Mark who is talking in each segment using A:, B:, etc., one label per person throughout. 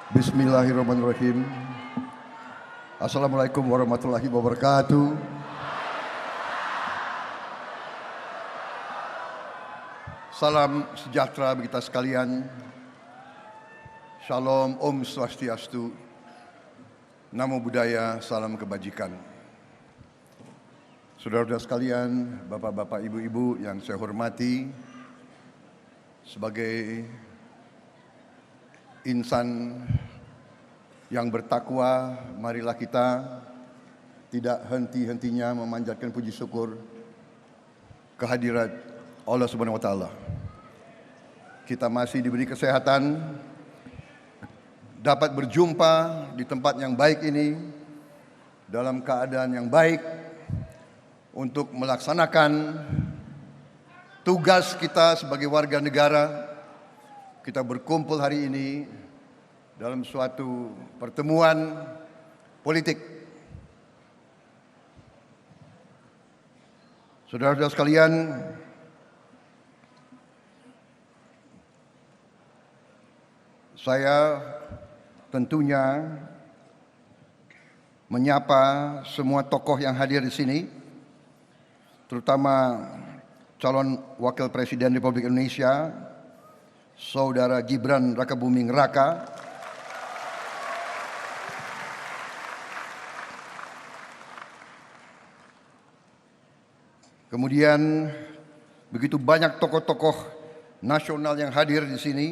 A: Bismillahirrahmanirrahim. Assalamualaikum warahmatullahi wabarakatuh. Salam sejahtera bagi kita sekalian. Shalom, Om Swastiastu. Namo Buddhaya, salam kebajikan. Saudara-saudara sekalian, bapak-bapak, ibu-ibu yang saya hormati, sebagai insan yang bertakwa, marilah kita tidak henti-hentinya memanjatkan puji syukur kehadirat Allah Subhanahu wa taala. Kita masih diberi kesehatan, dapat berjumpa di tempat yang baik ini dalam keadaan yang baik untuk melaksanakan tugas kita sebagai warga negara. Kita berkumpul hari ini dalam suatu pertemuan politik. Saudara-saudara sekalian, saya tentunya menyapa semua tokoh yang hadir di sini, terutama calon Wakil Presiden Republik Indonesia, Saudara Gibran Rakabuming Raka, kemudian begitu banyak tokoh-tokoh nasional yang hadir di sini,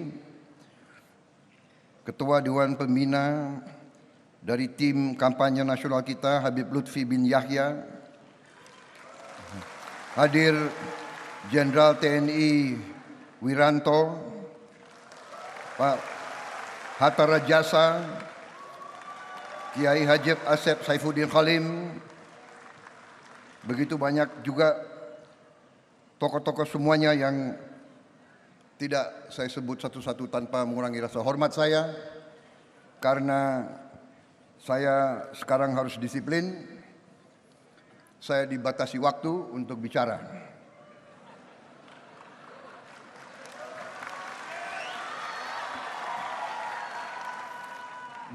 A: Ketua Dewan Pembina dari tim kampanye nasional kita Habib Lutfi bin Yahya, hadir Jenderal TNI Wiranto, Pak Hatta Rajasa, Kiai Haji Asep Saifuddin Khalim, begitu banyak juga tokoh-tokoh semuanya yang tidak saya sebut satu-satu tanpa mengurangi rasa hormat saya, karena saya sekarang harus disiplin, saya dibatasi waktu untuk bicara.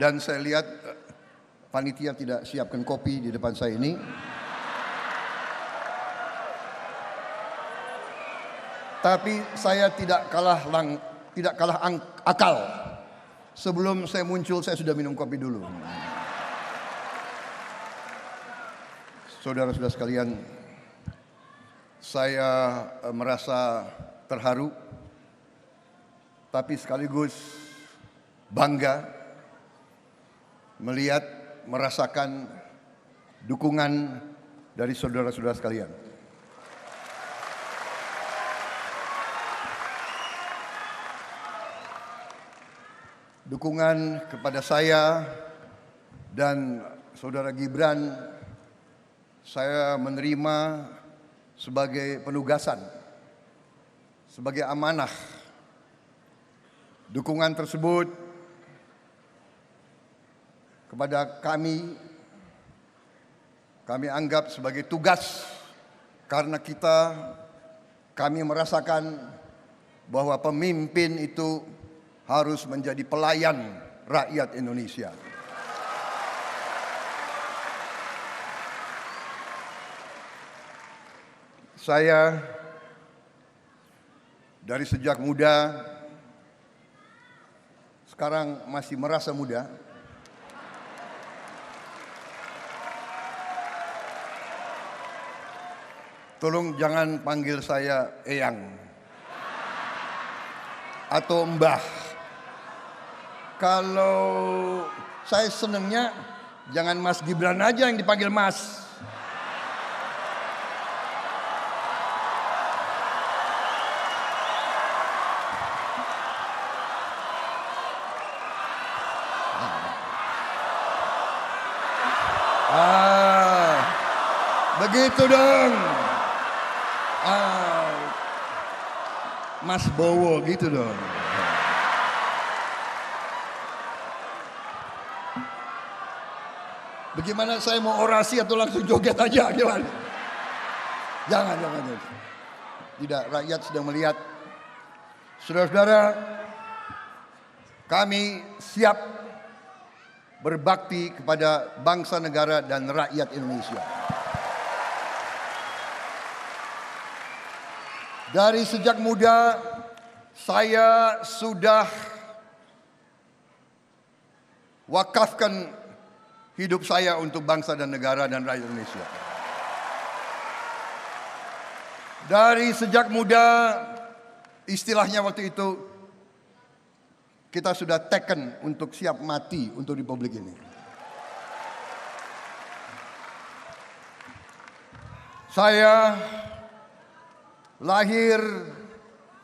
A: Dan saya lihat panitia tidak siapkan kopi di depan saya ini. Tapi saya tidak kalah akal. Sebelum saya muncul, saya sudah minum kopi dulu. Saudara-saudara sekalian, saya merasa terharu, tapi sekaligus bangga melihat, merasakan dukungan dari saudara-saudara sekalian. Dukungan kepada saya dan saudara Gibran saya menerima sebagai penugasan, sebagai amanah. Dukungan tersebut kepada kami anggap sebagai tugas, karena kami merasakan bahwa pemimpin itu harus menjadi pelayan rakyat Indonesia. Saya dari sejak muda, sekarang masih merasa muda, tolong jangan panggil saya Eyang atau Mbah. Kalau saya senangnya jangan Mas Gibran aja yang dipanggil Mas. Begitu dong. Mas Bowo gitu dong. Bagaimana saya mau orasi atau langsung joget aja gimana? Jangan. Tidak, rakyat sedang melihat. Saudara-saudara, kami siap berbakti kepada bangsa, negara, dan rakyat Indonesia. Dari sejak muda saya sudah wakafkan hidup saya untuk bangsa dan negara dan rakyat Indonesia. Dari sejak muda, istilahnya waktu itu, kita sudah taken untuk siap mati untuk Republik ini. Saya lahir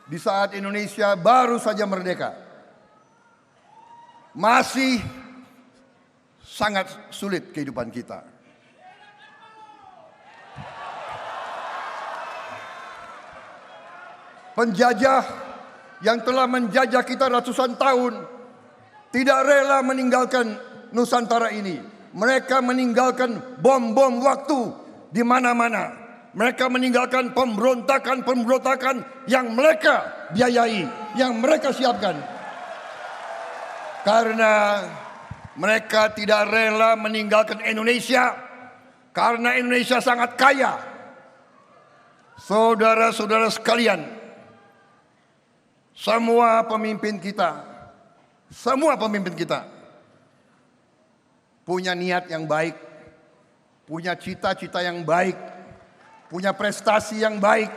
A: di saat Indonesia baru saja merdeka. Masih sangat sulit kehidupan kita. Penjajah yang telah menjajah kita ratusan tahun tidak rela meninggalkan Nusantara ini. Mereka meninggalkan bom-bom waktu di mana-mana. Mereka meninggalkan pemberontakan-pemberontakan yang mereka biayai, yang mereka siapkan. Karena mereka tidak rela meninggalkan Indonesia, karena Indonesia sangat kaya. Saudara-saudara sekalian, semua pemimpin kita punya niat yang baik, punya cita-cita yang baik, punya prestasi yang baik.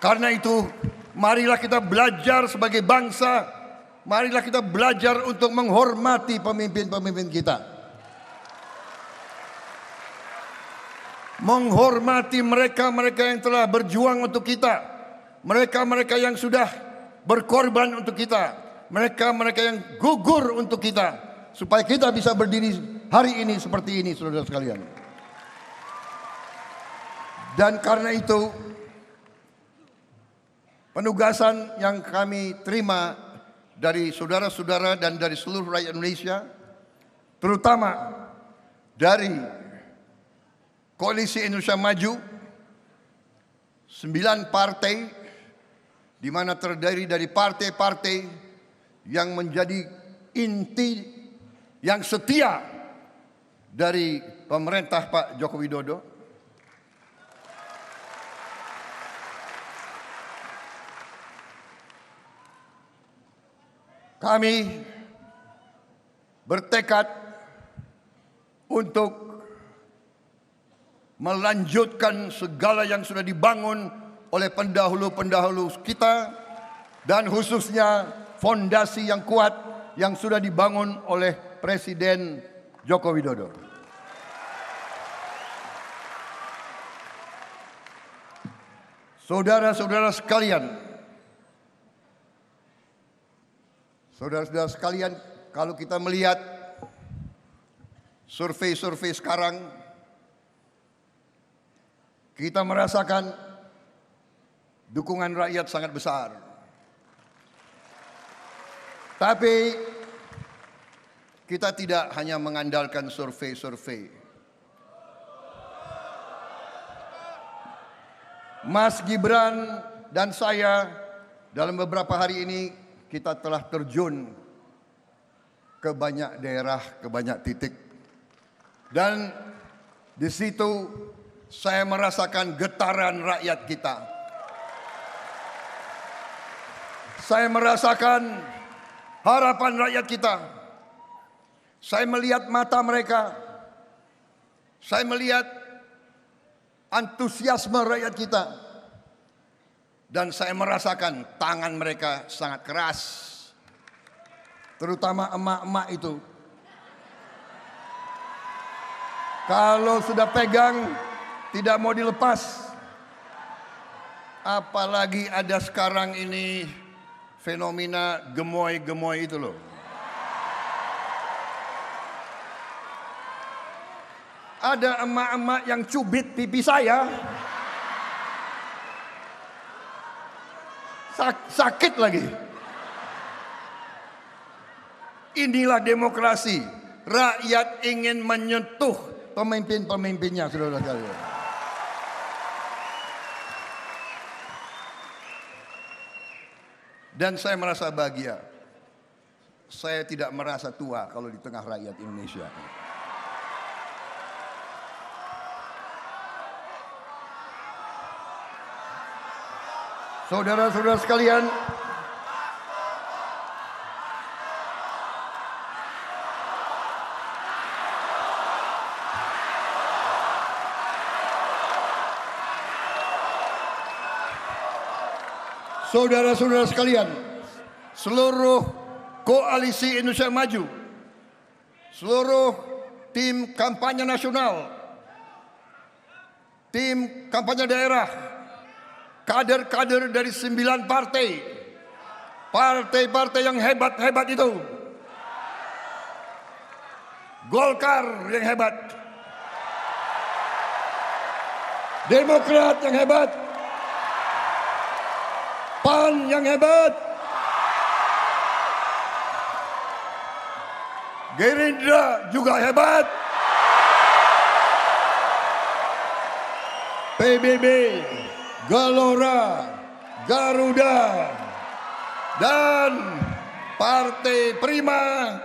A: Karena itu, marilah kita belajar sebagai bangsa, marilah kita belajar untuk menghormati pemimpin-pemimpin kita. Menghormati mereka-mereka yang telah berjuang untuk kita, mereka-mereka yang sudah berkorban untuk kita, mereka-mereka yang gugur untuk kita, supaya kita bisa berdiri hari ini seperti ini, saudara sekalian. Dan karena itu, penugasan yang kami terima dari saudara-saudara dan dari seluruh rakyat Indonesia, terutama dari Koalisi Indonesia Maju, 9 partai, di mana terdiri dari partai-partai yang menjadi inti yang setia dari pemerintah Pak Joko Widodo. Kami bertekad untuk melanjutkan segala yang sudah dibangun oleh pendahulu-pendahulu kita, dan khususnya fondasi yang kuat yang sudah dibangun oleh Presiden Joko Widodo. Saudara-saudara sekalian, kalau kita melihat survei-survei sekarang, kita merasakan dukungan rakyat sangat besar. Tapi kita tidak hanya mengandalkan survei-survei. Mas Gibran dan saya dalam beberapa hari ini kita telah terjun ke banyak daerah, ke banyak titik. Dan di situ saya merasakan getaran rakyat kita. Saya merasakan harapan rakyat kita. Saya melihat mata mereka. Saya melihat antusiasme rakyat kita. Dan saya merasakan tangan mereka sangat keras. Terutama emak-emak itu. Kalau sudah pegang, tidak mau dilepas. Apalagi ada sekarang ini fenomena gemoy-gemoy itu loh. Ada emak-emak yang cubit pipi saya. Sakit lagi. Inilah demokrasi. Rakyat ingin menyentuh pemimpin-pemimpinnya, saudara-saudara. Dan saya merasa bahagia. saya tidak merasa tua kalau di tengah rakyat Indonesia. Saudara-saudara sekalian, saudara-saudara sekalian, seluruh koalisi Indonesia Maju, seluruh tim kampanye nasional, tim kampanye daerah, kader-kader dari 9 partai yang hebat-hebat itu, Golkar yang hebat, Demokrat yang hebat, PAN yang hebat, Gerindra juga hebat, PBB, Gelora, Garuda, dan Partai Prima,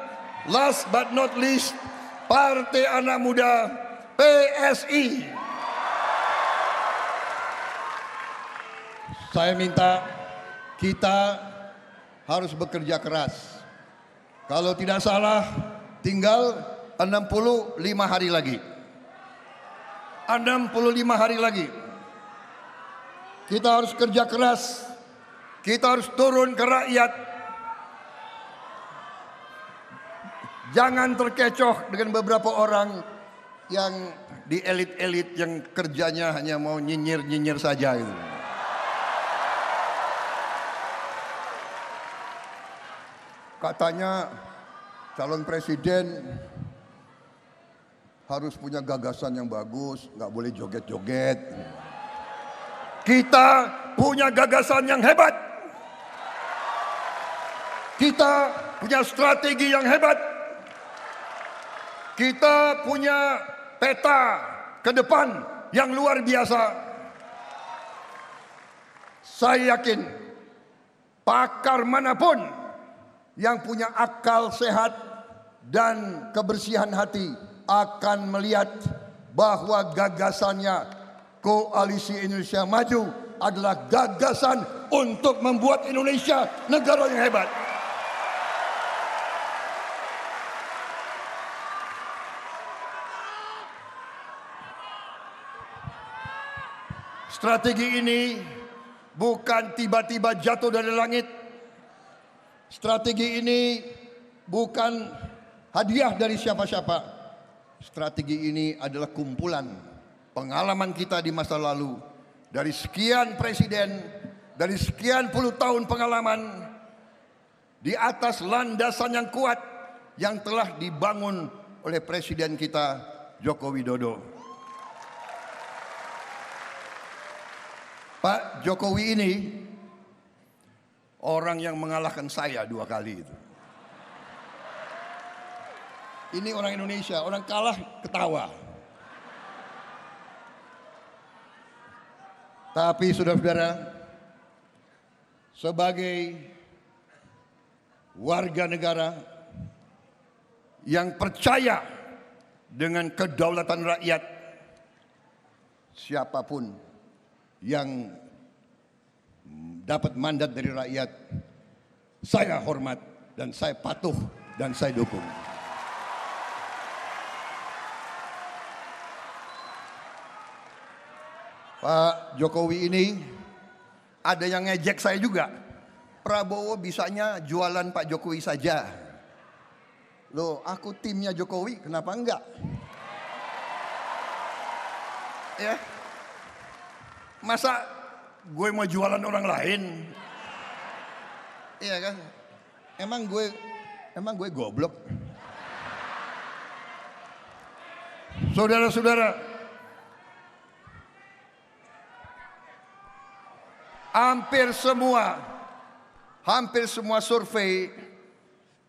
A: last but not least, Partai Anak Muda, PSI. Saya minta kita harus bekerja keras. Kalau tidak salah, tinggal 65 hari lagi. 65 hari lagi. Kita harus kerja keras, kita harus turun ke rakyat. Jangan terkecoh dengan beberapa orang yang di elit-elit yang kerjanya hanya mau nyinyir-nyinyir saja gitu. Katanya calon presiden harus punya gagasan yang bagus, nggak boleh joget-joget. Kita punya gagasan yang hebat. Kita punya strategi yang hebat. Kita punya peta ke depan yang luar biasa. Saya yakin pakar manapun yang punya akal sehat dan kebersihan hati akan melihat bahwa gagasannya Koalisi Indonesia Maju adalah gagasan untuk membuat Indonesia negara yang hebat. Strategi ini bukan tiba-tiba jatuh dari langit. Strategi ini bukan hadiah dari siapa-siapa. Strategi ini adalah kumpulan pengalaman kita di masa lalu, dari sekian presiden, dari sekian puluh tahun pengalaman, di atas landasan yang kuat yang telah dibangun oleh presiden kita Joko Widodo. Pak Jokowi ini orang yang mengalahkan saya 2 kali itu. Ini orang Indonesia, orang kalah ketawa. Tapi saudara-saudara, sebagai warga negara yang percaya dengan kedaulatan rakyat, siapapun yang dapat mandat dari rakyat, saya hormat dan saya patuh dan saya dukung. Pak Jokowi ini ada yang ngejek saya juga. Prabowo bisanya jualan Pak Jokowi saja. Loh, aku timnya Jokowi, kenapa enggak? Ya, masa gue mau jualan orang lain? Iya kan? Emang gue goblok? Saudara-saudara, hampir semua survei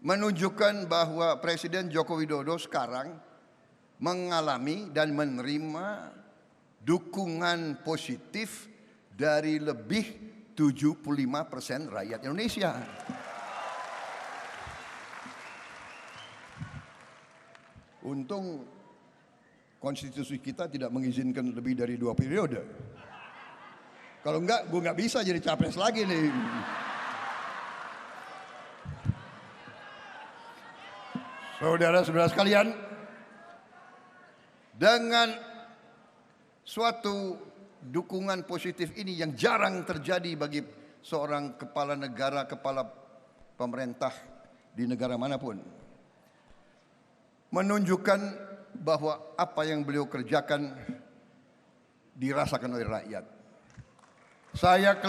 A: menunjukkan bahwa Presiden Joko Widodo sekarang mengalami dan menerima dukungan positif dari lebih 75% rakyat Indonesia. Untung konstitusi kita tidak mengizinkan lebih dari 2 periode. Kalau enggak, gue nggak bisa jadi capres lagi nih. Saudara-saudara sekalian, dengan suatu dukungan positif ini yang jarang terjadi bagi seorang kepala negara, kepala pemerintah di negara manapun, menunjukkan bahwa apa yang beliau kerjakan dirasakan oleh rakyat. Saya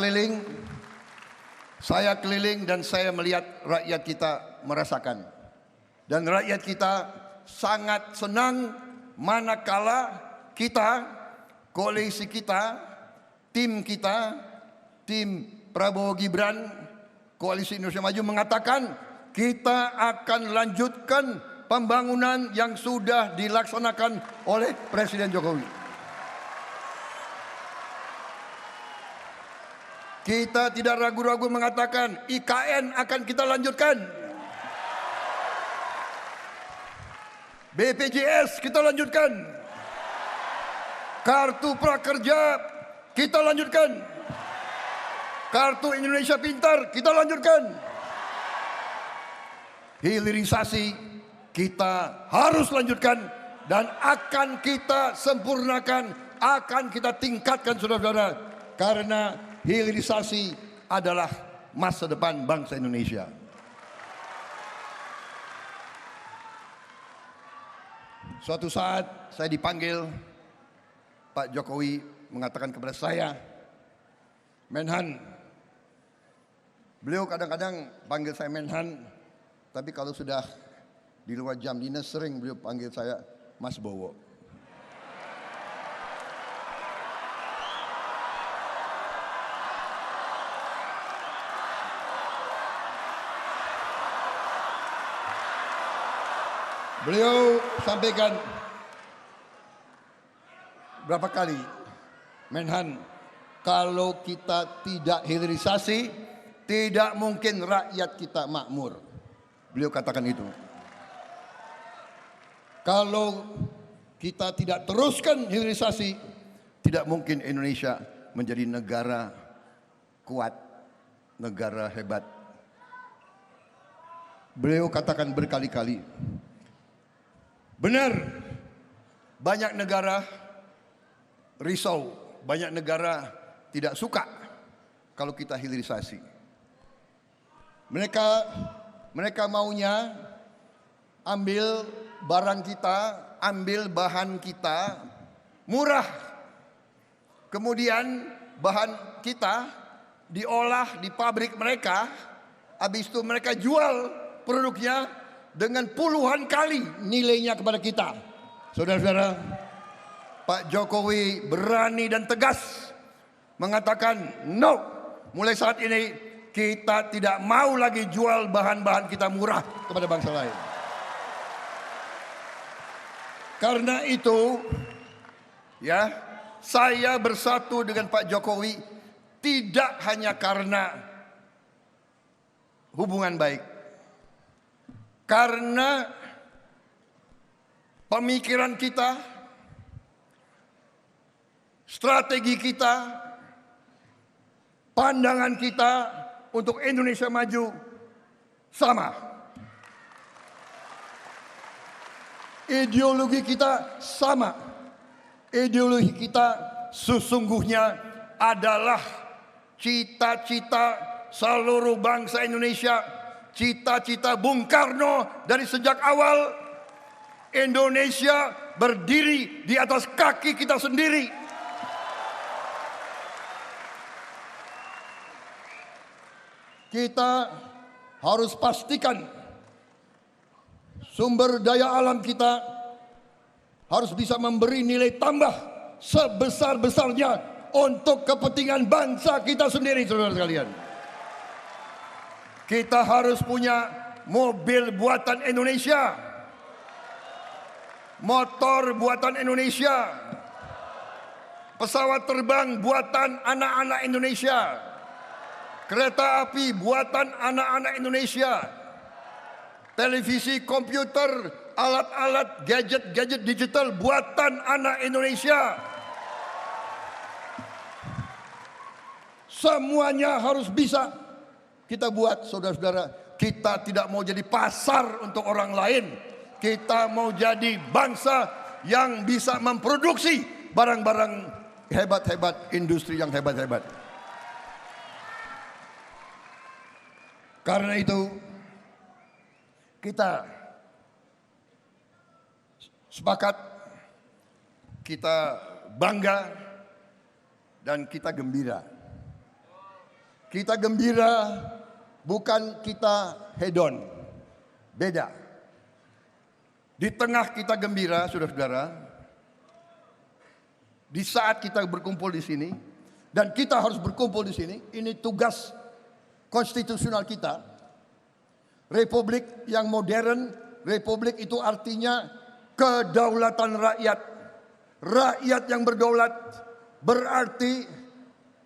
A: keliling dan saya melihat rakyat kita merasakan. Dan rakyat kita sangat senang manakala kita, koalisi kita, tim Prabowo Gibran, Koalisi Indonesia Maju mengatakan kita akan lanjutkan pembangunan yang sudah dilaksanakan oleh Presiden Jokowi. Kita tidak ragu-ragu mengatakan IKN akan kita lanjutkan. BPJS kita lanjutkan. Kartu Prakerja kita lanjutkan. Kartu Indonesia Pintar kita lanjutkan. Hilirisasi kita harus lanjutkan dan akan kita sempurnakan, akan kita tingkatkan, saudara-saudara, karena hilirisasi adalah masa depan bangsa Indonesia. Suatu saat saya dipanggil, Pak Jokowi mengatakan kepada saya, Menhan. Beliau kadang-kadang panggil saya Menhan, tapi kalau sudah di luar jam dinas sering beliau panggil saya Mas Bowo. Beliau sampaikan berapa kali, Menhan, kalau kita tidak hilirisasi, tidak mungkin rakyat kita makmur. Beliau katakan itu. Kalau kita tidak teruskan hilirisasi, tidak mungkin Indonesia menjadi negara kuat, negara hebat. Beliau katakan berkali-kali, benar, banyak negara risau, banyak negara tidak suka kalau kita hilirisasi. Mereka maunya ambil barang kita, ambil bahan kita murah. Kemudian bahan kita diolah di pabrik mereka, habis itu mereka jual produknya dengan puluhan kali nilainya kepada kita. Saudara-saudara, Pak Jokowi berani dan tegas mengatakan, no, mulai saat ini kita tidak mau lagi jual bahan-bahan kita murah kepada bangsa lain. Karena itu, ya, saya bersatu dengan Pak Jokowi tidak hanya karena hubungan baik, karena pemikiran kita, strategi kita, pandangan kita untuk Indonesia maju sama. Ideologi kita sama. Ideologi kita sesungguhnya adalah cita-cita seluruh bangsa Indonesia. Cita-cita Bung Karno dari sejak awal, Indonesia berdiri di atas kaki kita sendiri. Kita harus pastikan sumber daya alam kita harus bisa memberi nilai tambah sebesar-besarnya untuk kepentingan bangsa kita sendiri, saudara sekalian. Kita harus punya mobil buatan Indonesia, motor buatan Indonesia, pesawat terbang buatan anak-anak Indonesia, kereta api buatan anak-anak Indonesia, televisi komputer alat-alat gadget digital buatan anak Indonesia. Semuanya harus bisa kita buat, saudara-saudara. Kita tidak mau jadi pasar untuk orang lain. Kita mau jadi bangsa yang bisa memproduksi barang-barang hebat-hebat, industri yang hebat-hebat. Karena itu kita sepakat, kita bangga, dan kita gembira. Kita gembira bukan kita hedon, beda. Di tengah kita gembira, saudara-saudara, di saat kita berkumpul di sini, dan kita harus berkumpul di sini, ini tugas konstitusional kita. Republik yang modern, republik itu artinya kedaulatan rakyat. Rakyat yang berdaulat berarti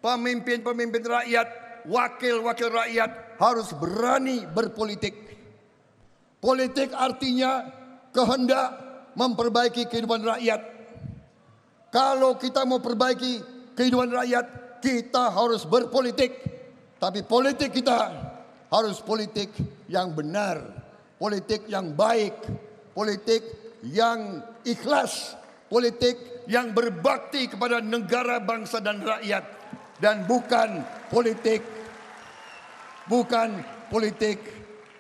A: pemimpin-pemimpin rakyat, wakil-wakil rakyat harus berani berpolitik. Politik artinya kehendak memperbaiki kehidupan rakyat. Kalau kita mau perbaiki kehidupan rakyat, kita harus berpolitik. Tapi politik kita harus politik yang benar, politik yang baik, politik yang ikhlas, politik yang berbakti kepada negara, bangsa, dan rakyat. Dan bukan politik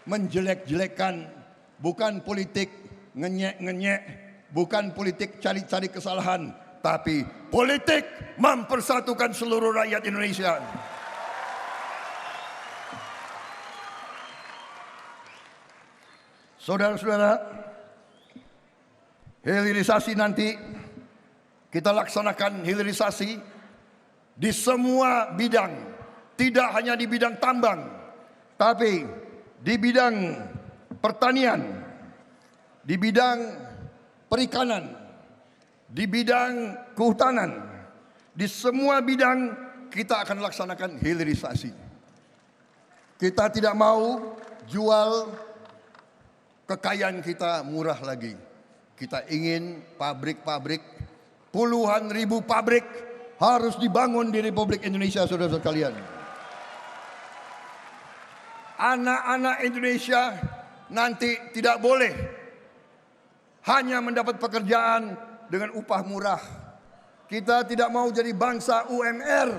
A: menjelek-jelekan, bukan politik ngenyek-ngenyek, bukan politik cari-cari kesalahan, tapi politik mempersatukan seluruh rakyat Indonesia. Saudara-saudara, hilirisasi nanti kita laksanakan hilirisasi di semua bidang, tidak hanya di bidang tambang, tapi di bidang pertanian, di bidang perikanan, di bidang kehutanan, di semua bidang kita akan laksanakan hilirisasi. Kita tidak mau jual kekayaan kita murah lagi. Kita ingin pabrik-pabrik, puluhan ribu pabrik harus dibangun di Republik Indonesia, saudara-saudara sekalian. Anak-anak Indonesia nanti tidak boleh hanya mendapat pekerjaan dengan upah murah. Kita tidak mau jadi bangsa UMR.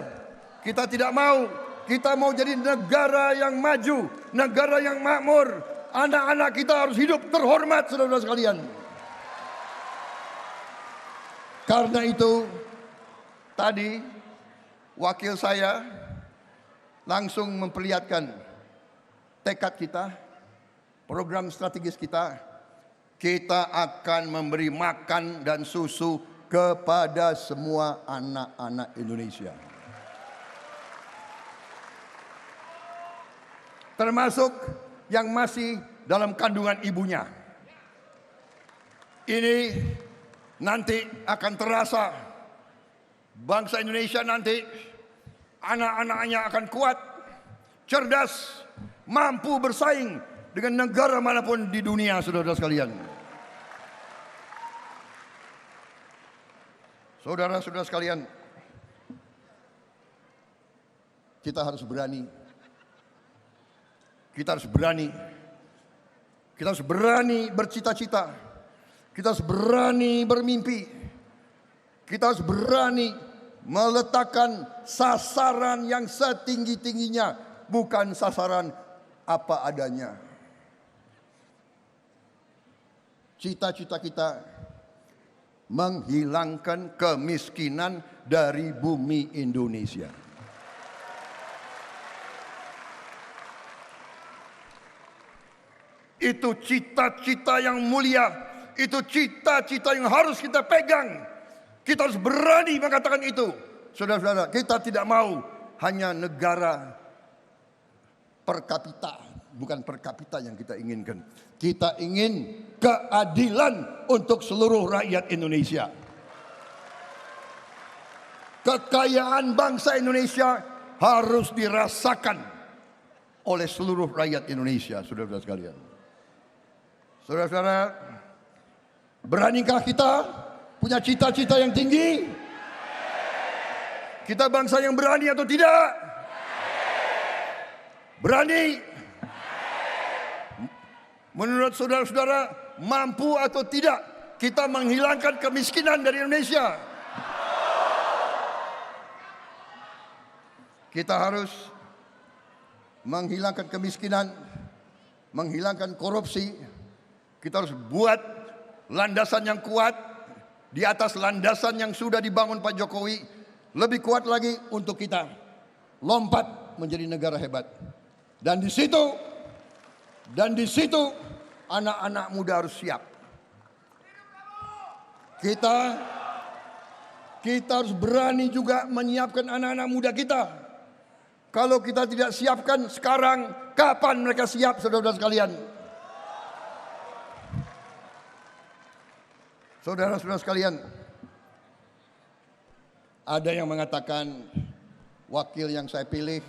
A: Kita tidak mau. Kita mau jadi negara yang maju, negara yang makmur. Anak-anak kita harus hidup terhormat, saudara-saudara sekalian. Karena itu, tadi wakil saya langsung memperlihatkan tekad kita, program strategis kita. Kita akan memberi makan dan susu kepada semua anak-anak Indonesia. Termasuk yang masih dalam kandungan ibunya. Ini nanti akan terasa, bangsa Indonesia nanti anak-anaknya akan kuat, cerdas, mampu bersaing dengan negara manapun di dunia, saudara-saudara sekalian. Saudara-saudara sekalian, kita harus berani. Kita harus berani. Kita harus berani bercita-cita. Kita harus berani bermimpi. Kita harus berani meletakkan sasaran yang setinggi-tingginya, bukan sasaran apa adanya. Cita-cita kita menghilangkan kemiskinan dari bumi Indonesia. Itu cita-cita yang mulia, itu cita-cita yang harus kita pegang. Kita harus berani mengatakan itu. Saudara-saudara, kita tidak mau hanya negara per kapita, bukan per kapita yang kita inginkan. Kita ingin keadilan untuk seluruh rakyat Indonesia. Kekayaan bangsa Indonesia harus dirasakan oleh seluruh rakyat Indonesia, saudara-saudara sekalian. Saudara-saudara, Beranikah kita punya cita-cita yang tinggi? Kita bangsa yang berani atau tidak? Berani? Menurut saudara-saudara, mampu atau tidak kita menghilangkan kemiskinan dari Indonesia? Kita harus menghilangkan kemiskinan, menghilangkan korupsi. Kita harus buat landasan yang kuat di atas landasan yang sudah dibangun Pak Jokowi, lebih kuat lagi untuk kita lompat menjadi negara hebat. Dan di situ anak-anak muda harus siap. Kita harus berani juga menyiapkan anak-anak muda kita. Kalau kita tidak siapkan sekarang, kapan mereka siap, saudara-saudara sekalian? Saudara-saudara sekalian, ada yang mengatakan wakil yang saya pilih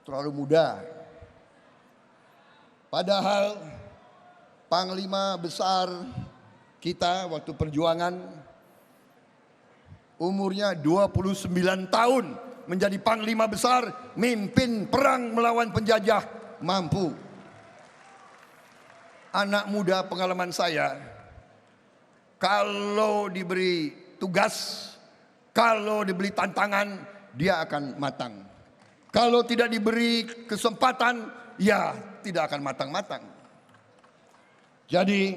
A: terlalu muda. Padahal panglima besar kita waktu perjuangan umurnya 29 tahun menjadi panglima besar, mimpin perang melawan penjajah, mampu. Anak muda pengalaman saya, kalau diberi tugas, kalau diberi tantangan, dia akan matang. Kalau tidak diberi kesempatan, ya tidak akan matang-matang. Jadi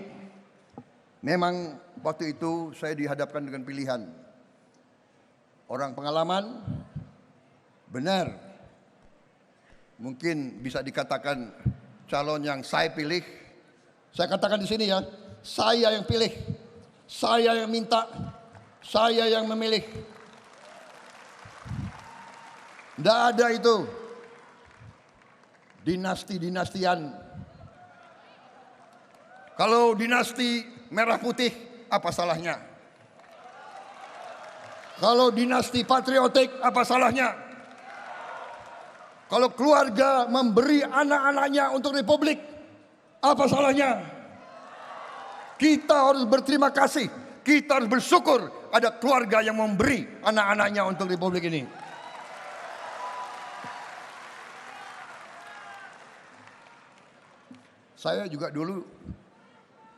A: memang waktu itu saya dihadapkan dengan pilihan. Orang pengalaman, benar, mungkin bisa dikatakan calon yang saya pilih. Saya katakan di sini ya, saya yang pilih, saya yang minta, saya yang memilih. Tidak ada itu dinasti-dinastian. Kalau dinasti merah putih, apa salahnya? Kalau dinasti patriotik, apa salahnya? Kalau keluarga memberi anak-anaknya untuk republik, apa salahnya? Kita harus berterima kasih, kita harus bersyukur ada keluarga yang memberi anak-anaknya untuk republik ini. Saya juga dulu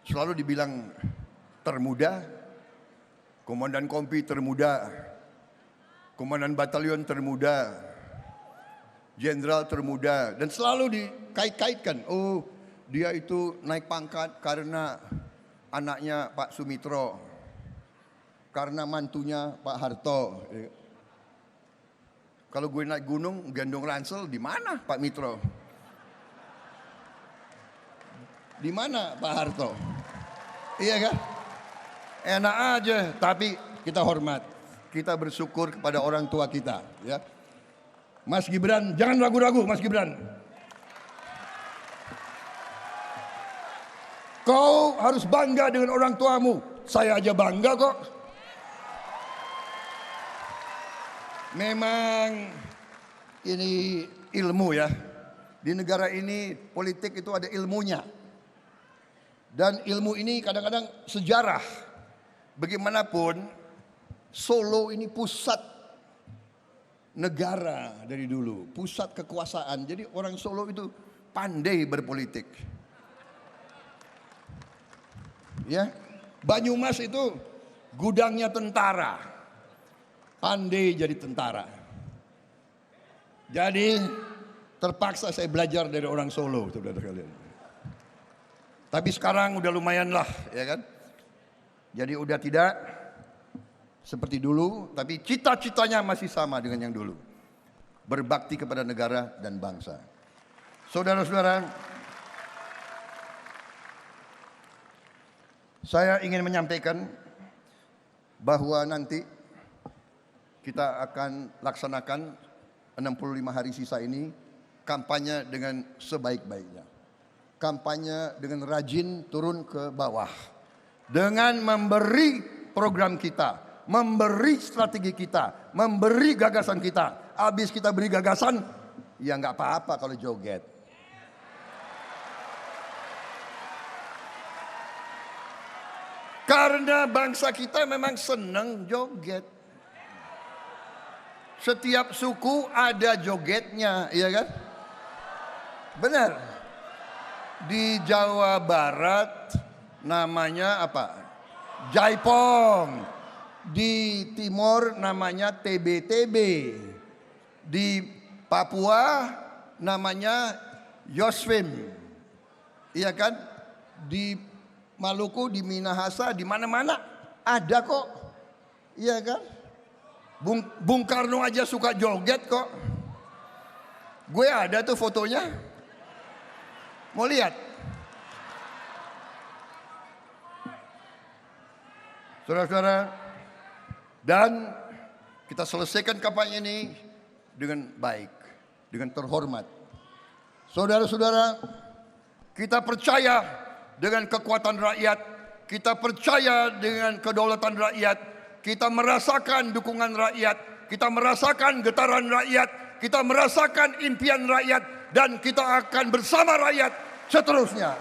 A: selalu dibilang termuda, komandan kompi termuda, komandan batalion termuda, jenderal termuda, dan selalu dikait-kaitkan. Oh, dia itu naik pangkat karena anaknya Pak Sumitro, karena mantunya Pak Harto. Kalau gue naik gunung gendong ransel, di mana Pak Mitro? Di mana Pak Harto? Iya kan? Enak aja, tapi kita hormat. Kita bersyukur kepada orang tua kita, ya. Mas Gibran, jangan ragu-ragu, Mas Gibran. Kau harus bangga dengan orang tuamu. Saya aja bangga kok. Memang ini ilmu ya. Di negara ini politik itu ada ilmunya. Dan ilmu ini kadang-kadang sejarah. Bagaimanapun Solo ini pusat negara dari dulu, pusat kekuasaan. Jadi orang Solo itu pandai berpolitik. Ya, Banyumas itu gudangnya tentara, pandai jadi tentara. Jadi terpaksa saya belajar dari orang Solo, saudara kalian. Tapi sekarang udah lumayan lah, ya kan? Jadi udah tidak seperti dulu, tapi cita-citanya masih sama dengan yang dulu. Berbakti kepada negara dan bangsa. Saudara-saudara, saya ingin menyampaikan bahwa nanti kita akan laksanakan 65 hari sisa ini kampanye dengan sebaik-baiknya. Kampanye dengan rajin turun ke bawah. Dengan memberi program kita, memberi strategi kita, memberi gagasan kita. Habis kita beri gagasan, ya nggak apa-apa kalau joget. Karena bangsa kita memang senang joget. Setiap suku ada jogetnya, iya kan? Benar. Di Jawa Barat namanya apa? Jaipong. Di Timur namanya TB-TB. Di Papua namanya Yosvim. Iya kan? Di Maluku, di Minahasa, di mana-mana ada kok. Iya kan? Bung Karno aja suka joget kok. Gue ada tuh fotonya. Mau lihat? Saudara-saudara, dan kita selesaikan kampanye ini dengan baik, dengan terhormat. Saudara-saudara, kita percaya dengan kekuatan rakyat, kita percaya dengan kedaulatan rakyat, kita merasakan dukungan rakyat, kita merasakan getaran rakyat, kita merasakan impian rakyat, dan kita akan bersama rakyat seterusnya.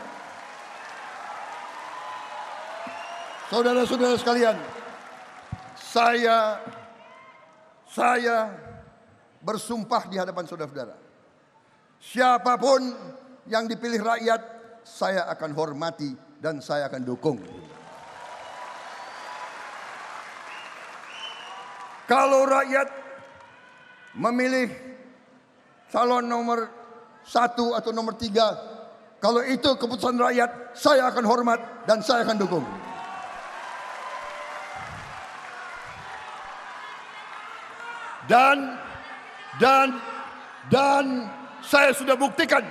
A: Saudara-saudara sekalian, saya bersumpah di hadapan saudara-saudara, siapapun yang dipilih rakyat, saya akan hormati dan saya akan dukung. Kalau rakyat memilih calon nomor 1 atau nomor 3, kalau itu keputusan rakyat, saya akan hormat dan saya akan dukung. Dan saya sudah buktikan,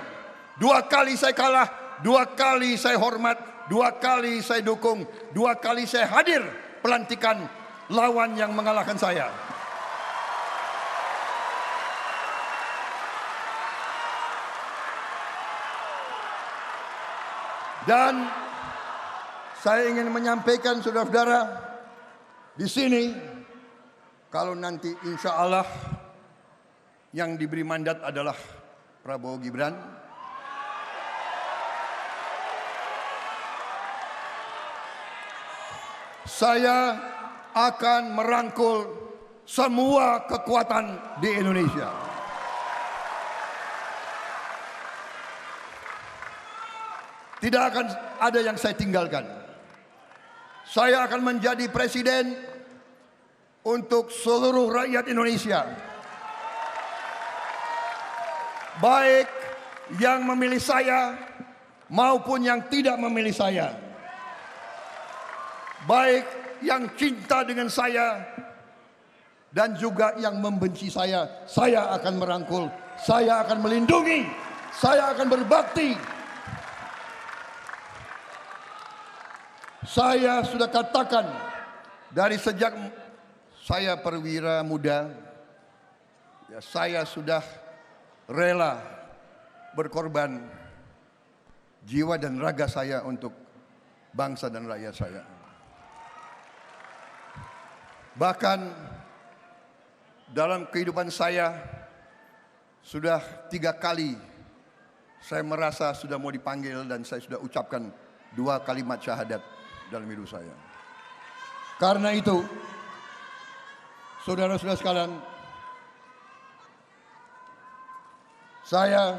A: 2 kali saya kalah, 2 kali saya hormat, 2 kali saya dukung, 2 kali saya hadir pelantikan lawan yang mengalahkan saya. Dan saya ingin menyampaikan saudara-saudara di sini, kalau nanti insya Allah yang diberi mandat adalah Prabowo Gibran, saya akan merangkul semua kekuatan di Indonesia. Tidak akan ada yang saya tinggalkan. Saya akan menjadi presiden untuk seluruh rakyat Indonesia. Baik yang memilih saya maupun yang tidak memilih saya. Baik yang cinta dengan saya dan juga yang membenci saya akan merangkul, saya akan melindungi, saya akan berbakti. Saya sudah katakan dari sejak saya perwira muda, ya saya sudah rela berkorban jiwa dan raga saya untuk bangsa dan rakyat saya. Bahkan dalam kehidupan saya sudah 3 kali saya merasa sudah mau dipanggil dan saya sudah ucapkan 2 kalimat syahadat dalam hidup saya. Karena itu, saudara-saudara sekalian, saya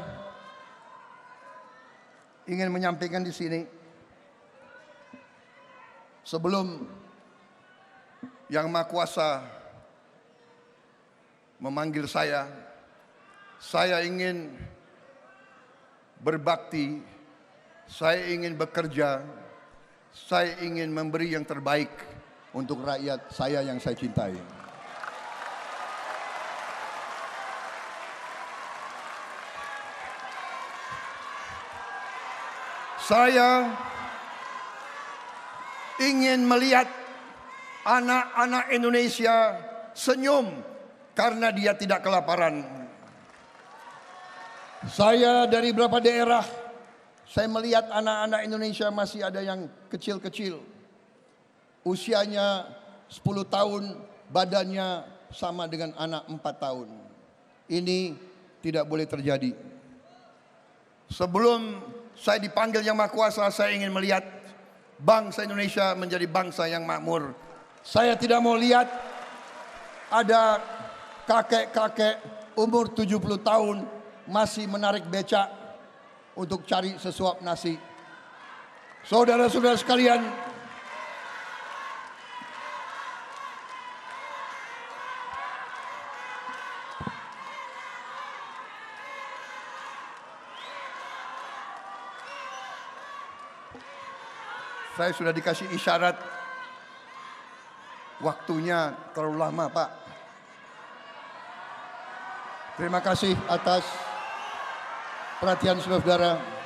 A: ingin menyampaikan di sini, sebelum Yang Maha Kuasa memanggil saya ingin berbakti, saya ingin bekerja, saya ingin memberi yang terbaik untuk rakyat saya yang saya cintai. Saya ingin melihat anak-anak Indonesia senyum karena dia tidak kelaparan. Saya dari beberapa daerah, saya melihat anak-anak Indonesia masih ada yang kecil-kecil. Usianya 10 tahun, badannya sama dengan anak 4 tahun. Ini tidak boleh terjadi. Sebelum saya dipanggil Yang Maha Kuasa, saya ingin melihat bangsa Indonesia menjadi bangsa yang makmur. Saya tidak mau lihat ada kakek-kakek umur 70 tahun masih menarik becak untuk cari sesuap nasi. Saudara-saudara sekalian, saya sudah dikasih isyarat waktunya terlalu lama, Pak. Terima kasih atas perhatian saudara-saudara.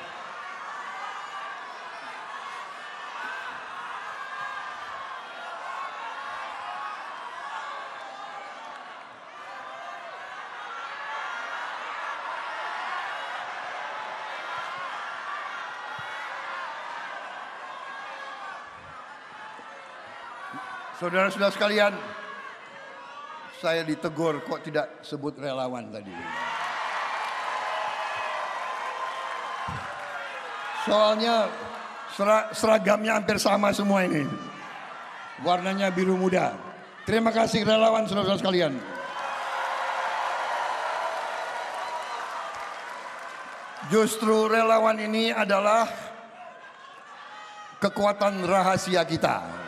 A: Saudara-saudara sekalian, saya ditegur kok tidak sebut relawan tadi. Soalnya seragamnya hampir sama semua ini. Warnanya biru muda. Terima kasih relawan saudara-saudara sekalian. Justru relawan ini adalah kekuatan rahasia kita.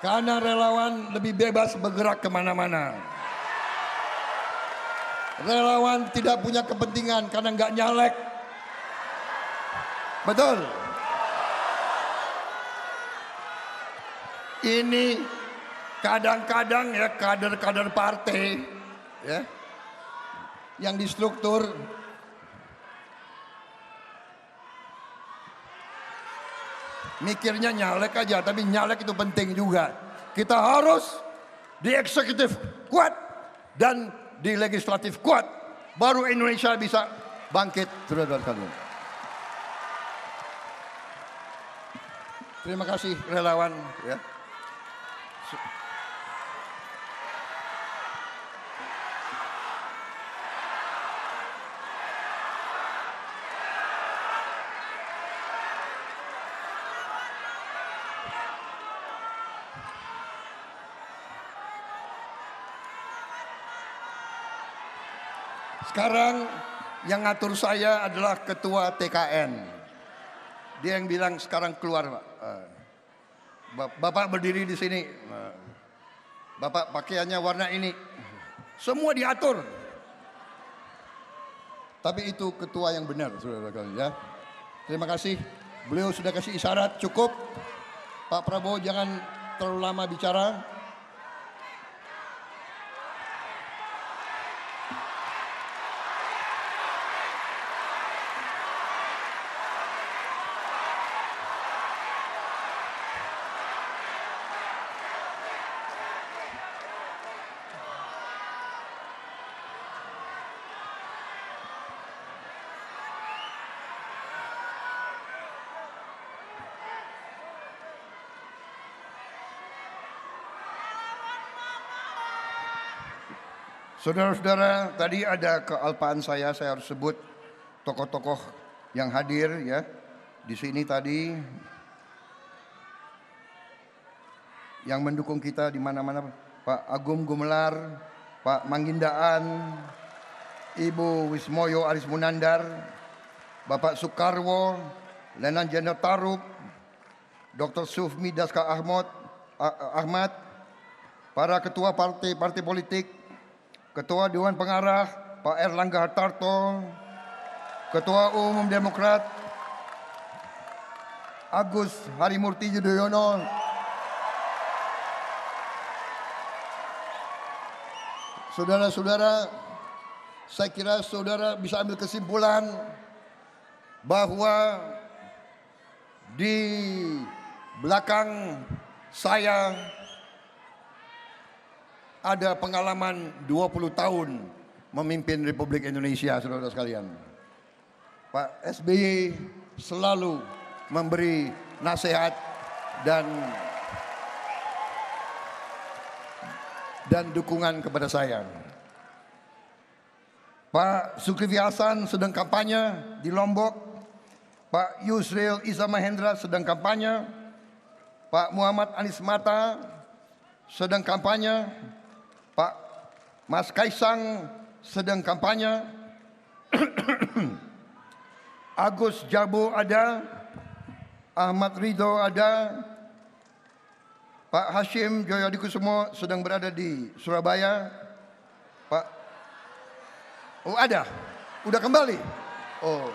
A: Karena relawan lebih bebas bergerak kemana-mana. Relawan tidak punya kepentingan karena nggak nyalek. Betul. Ini kadang-kadang ya kader-kader partai ya yang distruktur mikirnya nyalek aja, tapi nyalek itu penting juga. Kita harus di eksekutif kuat dan di legislatif kuat, baru Indonesia bisa bangkit, saudara-saudara sekalian. Terima kasih relawan ya. Sekarang yang ngatur saya adalah ketua TKN. Dia yang bilang sekarang keluar, Pak. Bapak berdiri di sini. Bapak pakaiannya warna ini. Semua diatur. Tapi itu ketua yang benar, saudara-saudara ya. Terima kasih. Beliau sudah kasih isyarat cukup. Pak Prabowo jangan terlalu lama bicara. Saudara-saudara, tadi ada kealpaan saya harus sebut tokoh-tokoh yang hadir ya di sini tadi, yang mendukung kita di mana-mana. Pak Agung Gumelar, Pak Manggindaan, Ibu Wismoyo Aris Munandar, Bapak Soekarwo, Letnan Jenderal Tarub, Dr. Sufmi Daska Ahmad, para ketua partai-partai politik, Ketua Dewan Pengarah Pak Erlangga Hartarto, Ketua Umum Demokrat Agus Harimurti Yudhoyono, saudara-saudara, saya kira saudara bisa ambil kesimpulan bahwa di belakang saya ada pengalaman 20 tahun memimpin Republik Indonesia, saudara sekalian. Pak SBY selalu memberi nasihat dan dukungan kepada saya. Pak Zulkifli Hasan sedang kampanye di Lombok. Pak Yusril Iza Mahendra sedang kampanye, Pak Muhammad Anies Mata sedang kampanye, Pak Mas Kaisang sedang kampanye, Agus Jabo ada, Ahmad Ridho ada, Pak Hashim Joyadikusumo sedang berada di Surabaya. Pak, oh ada, udah kembali. Oh,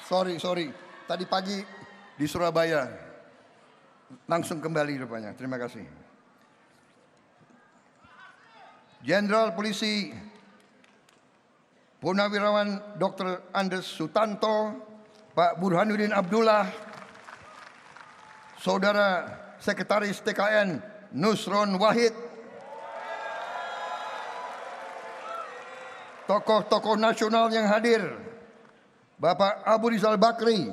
A: sorry, tadi pagi di Surabaya, langsung kembali rupanya. Terima kasih. Jenderal Polisi Purnawirawan Dr. Andes Sutanto, Pak Burhanuddin Abdullah, Saudara Sekretaris TKN Nusron Wahid, tokoh-tokoh nasional yang hadir, Bapak Abu Rizal Bakri,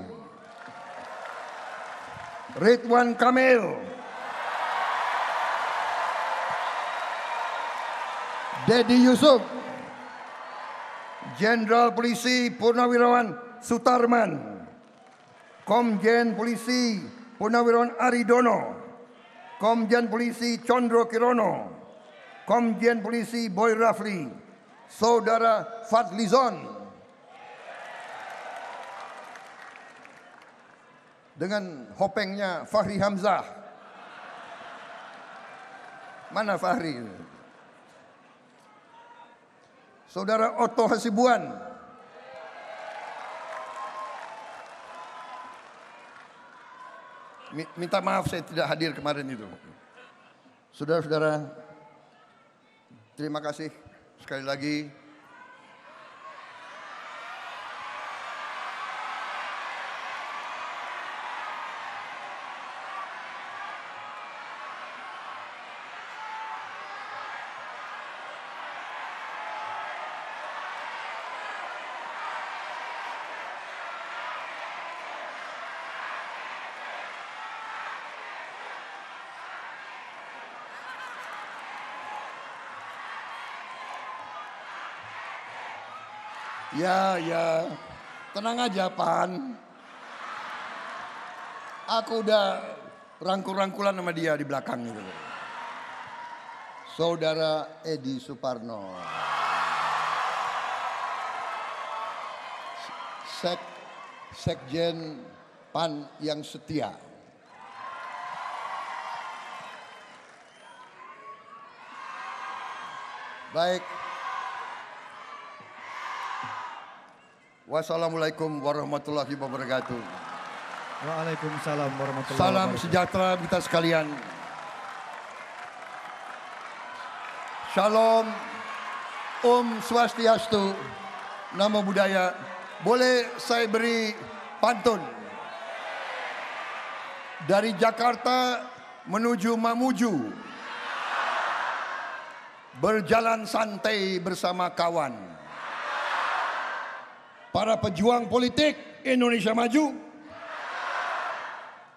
A: Ridwan Kamil, Dedi Yusuf, Jenderal Polisi Purnawirawan Sutarman, Komjen Polisi Purnawirawan Aridono, Komjen Polisi Condro Kirono, Komjen Polisi Boy Rafli, Saudara Fadlizon, dengan hopengnya Fahri Hamzah. Mana Fahri? Saudara Otto Hasibuan, minta maaf saya tidak hadir kemarin itu. Saudara-saudara, terima kasih sekali lagi. Ya, tenang aja Pan. Aku udah rangkul-rangkulan sama dia di belakang gitu. Saudara Edi Suparno, Sekjen PAN yang setia. Baik. Wassalamualaikum warahmatullahi wabarakatuh.
B: Waalaikumsalam warahmatullahi
A: Salam
B: wabarakatuh.
A: sejahtera kita sekalian. Shalom, Om Swastiastu, Namo Buddhaya. Boleh saya beri pantun? Dari Jakarta menuju Mamuju, berjalan santai bersama kawan. Para pejuang politik Indonesia Maju,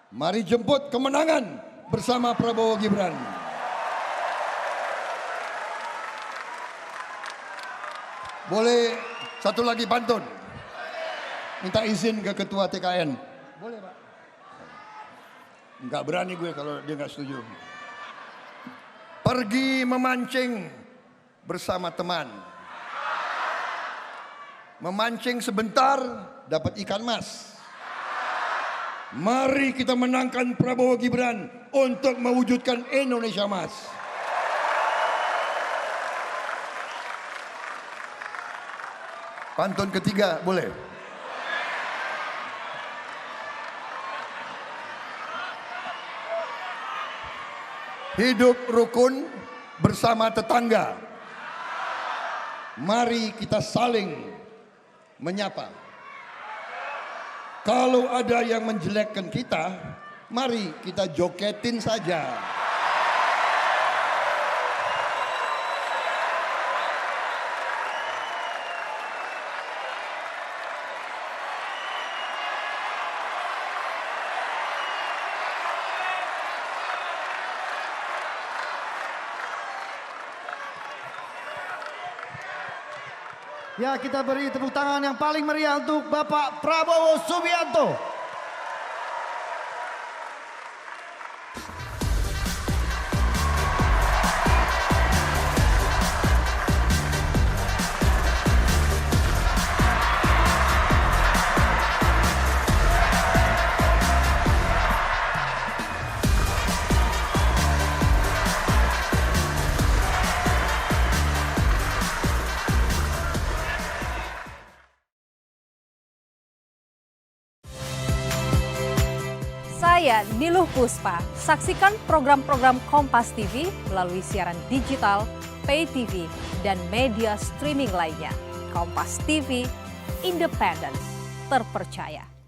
A: mari jemput kemenangan bersama Prabowo Gibran. Boleh satu lagi pantun? Minta izin ke Ketua TKN. Boleh Pak? Enggak berani gue kalau dia enggak setuju. Pergi memancing bersama teman. Memancing sebentar dapat ikan mas. Mari kita menangkan Prabowo Gibran untuk mewujudkan Indonesia Mas. Pantun ketiga boleh? Hidup rukun bersama tetangga. Mari kita saling menyapa. Kalau ada yang menjelekkan kita, mari kita joketin saja.
B: Ya, kita beri tepuk tangan yang paling meriah untuk Bapak Prabowo Subianto.
C: Saya Niluh Puspa. Saksikan program-program Kompas TV melalui siaran digital, pay TV, dan media streaming lainnya. Kompas TV, independen, terpercaya.